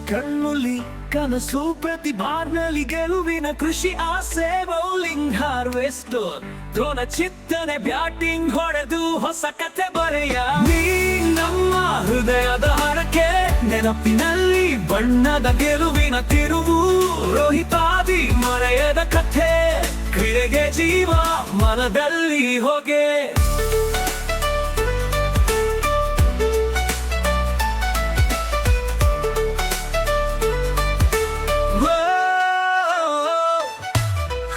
ಕಣ್ಣುಲಿ ಕನಸು ಪ್ರತಿಭಾನಲ್ಲಿ ಗೆಲುವಿನ ಕೃಷಿ ಆಸೆ ಬೌಲಿಂಗ್ ಹಾರ್ವೆಸ್ಟರ್ ದ್ರೋಣ ಚಿತ್ತನೆ ಬ್ಯಾಟಿಂಗ್ ಹೊಡೆದು ಹೊಸ ಕತೆ ಬರೆಯ ನೀ ನಮ್ಮ ಹೃದಯದ ಹರಕೆ ನೆನಪಿನಲ್ಲಿ ಬಣ್ಣದ ಗೆಲುವಿನ ತಿರುವು ರೋಹಿತಾದಿ ಮರೆಯದ ಕಥೆ ಕ್ರೀಡೆಗೆ ಜೀವ ಮನದಲ್ಲಿ ಹೋಗೆ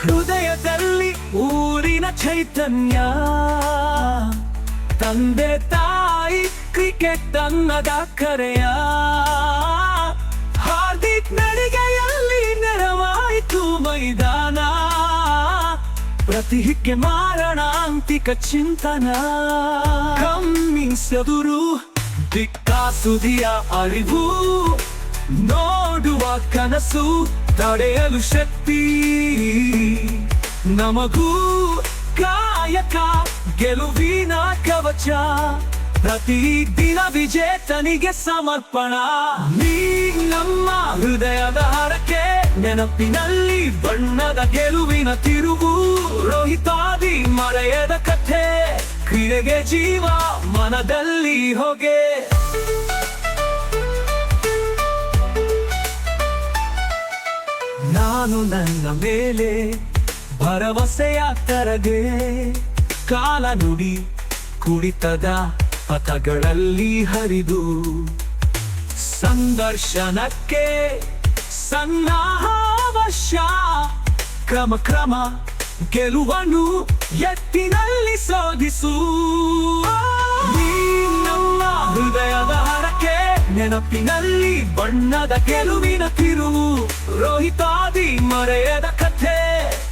ಹೃದಯದಲ್ಲಿ ಊರಿನ ಚೈತನ್ಯ ತಂದೆ ತಾಯಿ ಕ್ರಿಕೆಟ್ ಅನ್ನದ ಕರೆಯ ಹಾರ್ದಿಕ್ ನಡಿಗೆಯಲ್ಲಿ ನೆರವಾಯಿತು ಮೈದಾನ ಪ್ರತಿ ಹಿಕ್ಕೆ ಮಾರಣಾಂತಿಕ ಚಿಂತನ ಕಮ್ಮಿಂಗ್ಸ್ ಎದುರು ದಿಕ್ಕಾಸುದಿಯ ಅರಿವು ನೋಡುವ ಕನಸು ತಡೆಯಲು ಶಕ್ತಿ ನಮಗೂ ಕಾಯಕ ಗೆಲುವಿನ ಕವಚ ಪ್ರತಿದಿನ ವಿಜೇತನಿಗೆ ಸಮರ್ಪಣ ನೀ ನಮ್ಮ ಹೃದಯದ ಹರಕೆ ನೆನಪಿನಲ್ಲಿ ಬಣ್ಣದ ಗೆಲುವಿನ ತಿರುವು ರೋಹಿತಾದಿ ಮರೆಯದ ಕಥೆ ಕ್ರೀಡೆಗೆ ಜೀವ ಮನದಲ್ಲಿ ಹೋಗೆ ನಾನು ನನ್ನ ಮೇಲೆ ಭರವಸೆಯ ತರಗೆ ಕಾಲ ನುಡಿ ಕುಡಿತದ ಪಥಗಳಲ್ಲಿ ಹರಿದು ಸಂದರ್ಶನಕ್ಕೆ ಸನ್ನಾಹಾವಶ್ಯ ಕ್ರಮ ಕ್ರಮ ಗೆಲುವನ್ನು ಎತ್ತಿನಲ್ಲಿ ಸಾಧಿಸು ನೀ ನಮ್ಮ ಹೃದಯದ ಹರಕೆ ನೆನಪಿನಲ್ಲಿ ಬಣ್ಣದ ಗೆಲುವಿನ ತಿರುವು ರೋಹಿತಾದಿ ಮರೆಯದ ಕಥೆ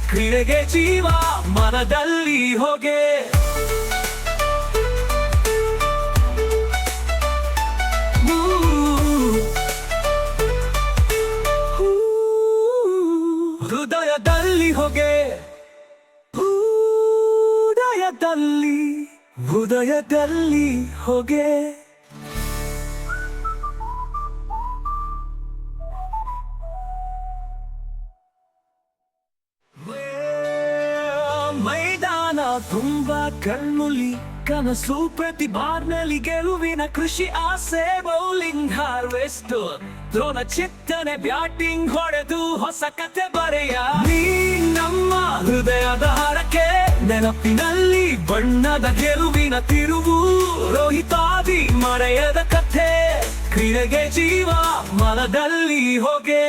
ಕ್ರೀಡೆಗೆ ಜೀವ ಮನದಲ್ಲಿ ಹೋಗೆ ಹೃದಯದಲ್ಲಿ ಹೋಗೆ ಹೃದಯದಲ್ಲಿ ಹೃದಯದಲ್ಲಿ ಹೋಗೆ ಮೈದಾನ ತುಂಬಾ ಕಣ್ಣುಲಿ ಕನಸು ಪ್ರತಿಭಾನಲ್ಲಿ ಗೆಲುವಿನ ಕೃಷಿ ಆಸೆ ಬೌಲಿಂಗ್ ಹಾರ್ವೆಸ್ಟರ್ ದ್ರೋಣ ಚಿತ್ತನೆ ಬ್ಯಾಟಿಂಗ್ ಹೊಡೆದು ಹೊಸ ಕತೆ ಬರೆಯ ನೀ ನಮ್ಮ ಹೃದಯದ ಹರಕೆ ನೆನಪಿನಲ್ಲಿ ಬಣ್ಣದ ಗೆಲುವಿನ ತಿರುವು ರೋಹಿತಾದಿ ಮರೆಯದ ಕಥೆ ಕ್ರೀಡೆಗೆ ಜೀವ ಮನದಲ್ಲಿ ಹೋಗೆ